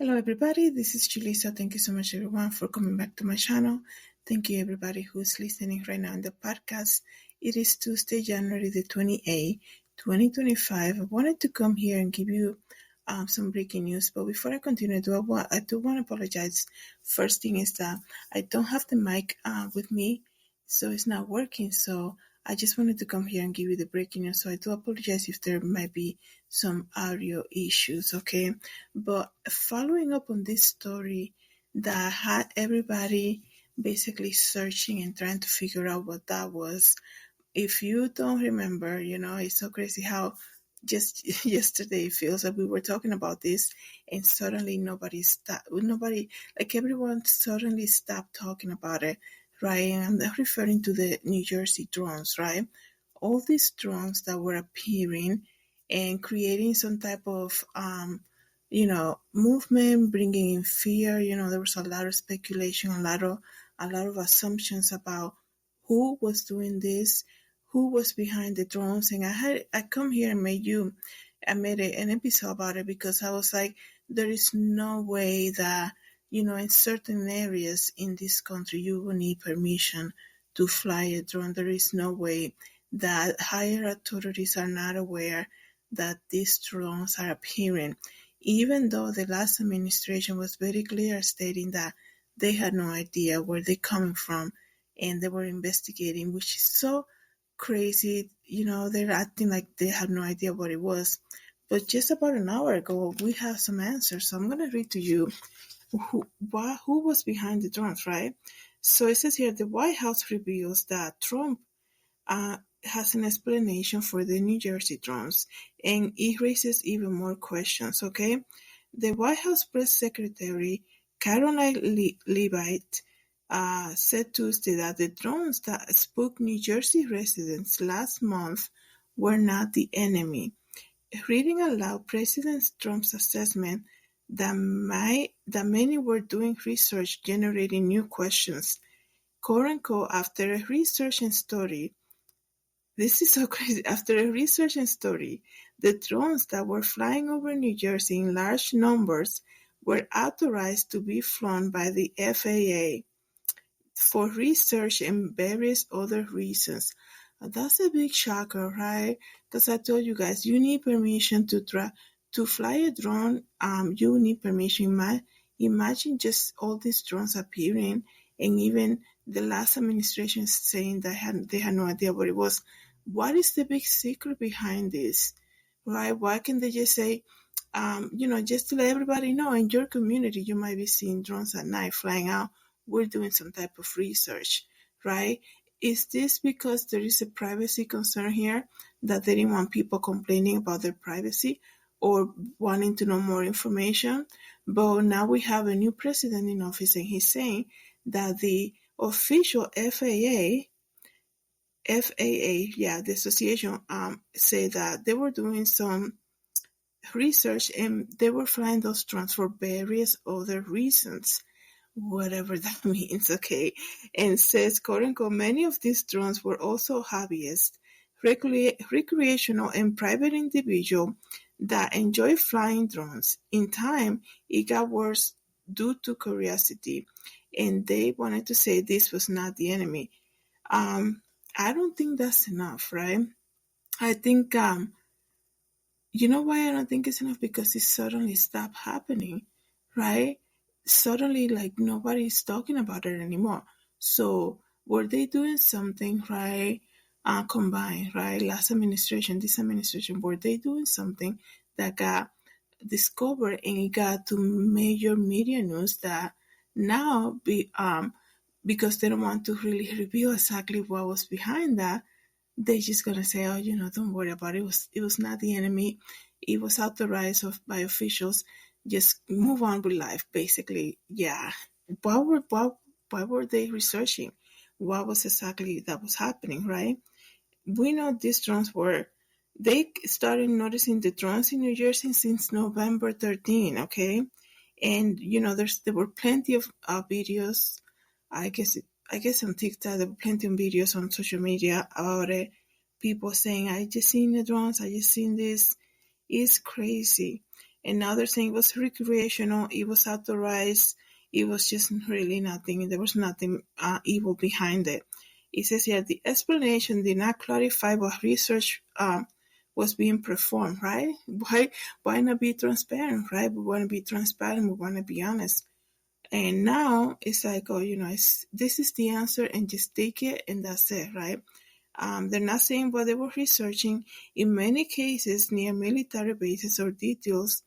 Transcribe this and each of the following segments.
Hello everybody, this is Julissa. Thank you so much everyone for coming back to my channel. Thank you everybody who's listening right now in the podcast. It is Tuesday, January the 28th, 2025. I wanted to come here and give you some breaking news, but before I continue, I do want to apologize. First thing is that I don't have the mic with me, so it's not working. So I just wanted to come here and give you the breaking news. So I do apologize if there might be some audio issues, okay? But following up on this story that had everybody basically searching and trying to figure out what that was. If you don't remember, it's so crazy how just yesterday it feels like we were talking about this and suddenly everyone suddenly stopped talking about it, right? And I'm referring to the New Jersey drones, right? All these drones that were appearing and creating some type of movement, bringing in fear. There was a lot of speculation, a lot of assumptions about who was doing this, who was behind the drones. And I come here and I made an episode about it because I was like, there is no way that, in certain areas in this country, you will need permission to fly a drone. There is no way that higher authorities are not aware that these drones are appearing, even though the last administration was very clear stating that they had no idea where they're coming from and they were investigating, which is so crazy. They're acting like they had no idea what it was. But just about an hour ago, we have some answers. So I'm going to read to you who was behind the drones, right? So it says here, the White House reveals that Trump has an explanation for the New Jersey drones, and it raises even more questions, okay? The White House press secretary, Caroline Leavitt, said Tuesday that the drones that spooked New Jersey residents last month were not the enemy, reading aloud President Trump's assessment that many were doing research generating new questions. Quote unquote, after a research and study, this is so crazy. After a research and study, the drones that were flying over New Jersey in large numbers were authorized to be flown by the FAA for research and various other reasons. That's a big shocker, right? Because I told you guys, you need permission to fly a drone. You need permission. Imagine just all these drones appearing, and even the last administration saying that they had no idea what it was. What is the big secret behind this, right? Why can't they just say, just to let everybody know, in your community, you might be seeing drones at night flying out. We're doing some type of research, right? Is this because there is a privacy concern here that they didn't want people complaining about their privacy or wanting to know more information? But now we have a new president in office and he's saying that the official FAA, the association, say that they were doing some research and they were flying those drones for various other reasons, whatever that means, okay? And says, quote unquote, many of these drones were also hobbyists, recreational and private individuals that enjoy flying drones. In time, it got worse due to curiosity, and they wanted to say this was not the enemy. I don't think that's enough, right? I think you know why I don't think it's enough? Because it suddenly stopped happening, right? Suddenly, like, nobody's talking about it anymore. So, were they doing something, right? Combined, right? Last administration, this administration, were they doing something that got discovered and it got to major media news that now because they don't want to really reveal exactly what was behind that, they just gonna say, oh, don't worry about it. It was not the enemy. It was authorized by officials. Just move on with life, basically. Yeah. Why were they researching? What was exactly that was happening, right? We know these drones they started noticing the drones in New Jersey since November 13, okay? And, there were plenty of videos. I guess on TikTok, there were plenty of videos on social media about it. People saying, I just seen the drones, I just seen this. It's crazy. And now they're saying it was recreational, it was authorized, it was just really nothing, there was nothing evil behind it. It says here, the explanation did not clarify what research was being performed, right? Why not be transparent, right? We want to be transparent, we want to be honest. And now it's like, oh, this is the answer and just take it and that's it, right? They're not saying what they were researching. In many cases, near military bases or details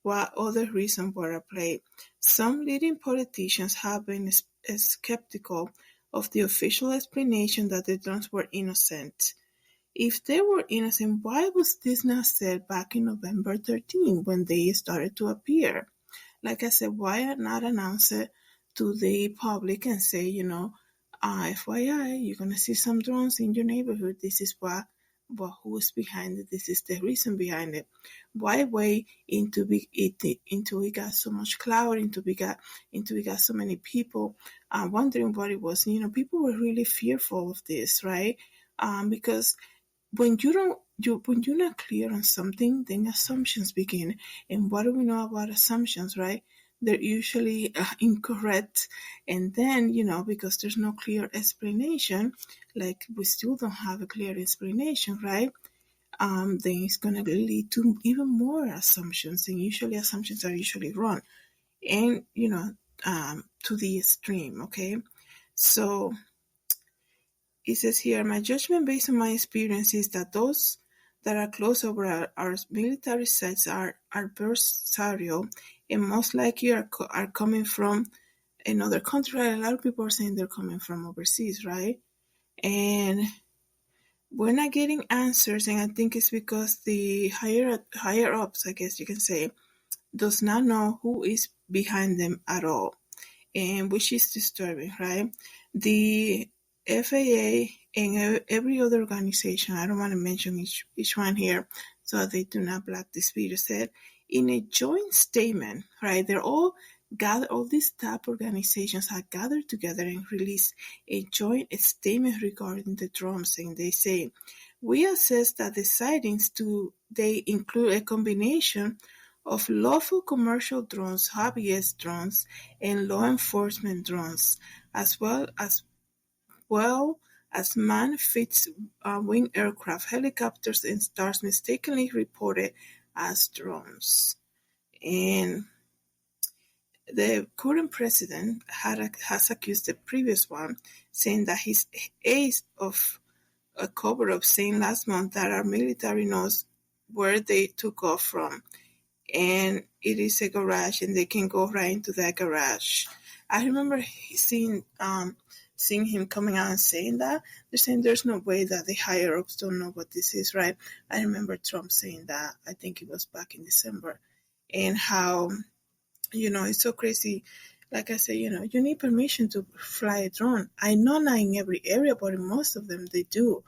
what other reasons were at play. Some leading politicians have been skeptical of the official explanation that the drones were innocent. If they were innocent, why was this not said back in November 13 when they started to appear? Like I said, why not announce it to the public and say, FYI, you're going to see some drones in your neighborhood. This is who is behind it. This is the reason behind it. Why wait until we got so much cloud, until we got so many people wondering what it was. People were really fearful of this, right? Because when you're not clear on something, then assumptions begin. And what do we know about assumptions, right? They're usually incorrect. And then, because there's no clear explanation, like we still don't have a clear explanation, right? Then it's going to lead to even more assumptions. And usually assumptions are usually wrong. And, to the extreme, okay? So it says here, my judgment based on my experience is that those that are close over our military sites are adversarial and most likely are coming from another country. Right? A lot of people are saying they're coming from overseas, right? And we're not getting answers, and I think it's because the higher ups, I guess you can say, does not know who is behind them at all, and which is disturbing, right? The FAA and every other organization, I don't want to mention each one here so that they do not block this video, said in a joint statement, right? They're all these top organizations have gathered together and released a joint statement regarding the drones, and they say, we assess that the sightings they include a combination of lawful commercial drones, hobbyist drones, and law enforcement drones, as well as man-fixed-wing aircraft, helicopters, and stars mistakenly reported as drones. And the current president has accused the previous one, saying that his aides of a cover-up, saying last month that our military knows where they took off from, and it is a garage, and they can go right into that garage. I remember seeing him coming out and saying that. They're saying there's no way that the higher-ups don't know what this is, right? I remember Trump saying that. I think it was back in December. And how, it's so crazy. Like I say, you need permission to fly a drone. I know not in every area, but in most of them they do,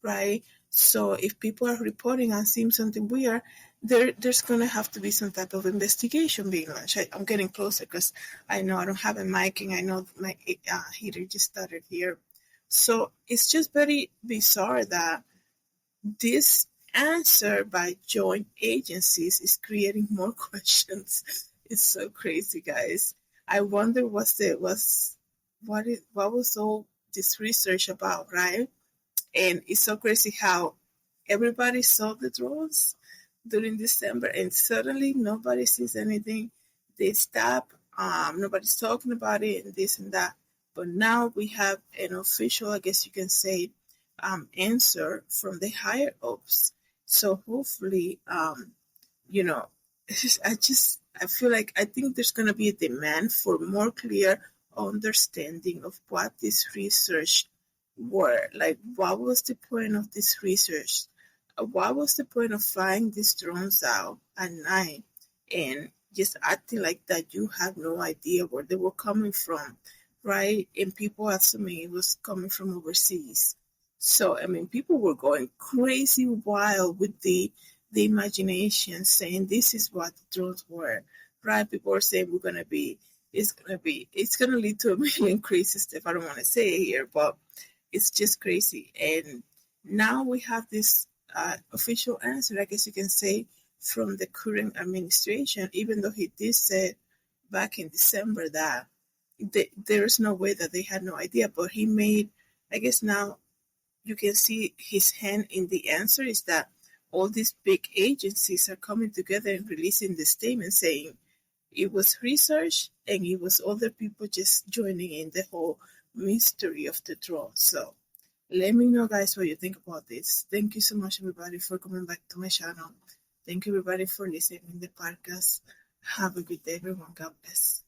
right? So if people are reporting and seeing something weird, there's going to have to be some type of investigation being launched. I'm getting closer because I know I don't have a mic, and I know my heater just started here. So it's just very bizarre that this answer by joint agencies is creating more questions. It's so crazy, guys. I wonder what was all this research about, right? And it's so crazy how everybody saw the drones during December, and suddenly nobody sees anything. They stop. Nobody's talking about it, and this and that. But now we have an official, I guess you can say, answer from the higher ups. So hopefully, I feel like I think there's going to be a demand for more clear understanding of what this research were. Like, what was the point of this research? What was the point of flying these drones out at night and just acting like that you have no idea where they were coming from, right? And people assuming it was coming from overseas. So, people were going crazy wild with the imagination, saying this is what the drones were, right? People are saying it's gonna lead to a million crazy stuff. I don't want to say it here, but it's just crazy. And now we have this official answer, I guess you can say, from the current administration, even though he did say back in December that there is no way that they had no idea. But he made, I guess now you can see his hand in the answer is that all these big agencies are coming together and releasing the statement saying it was research and it was other people just joining in the whole mystery of the drone. So let me know, guys, what you think about this. Thank you so much, everybody, for coming back to my channel. Thank you, everybody, for listening to the podcast. Have a good day, everyone. God bless.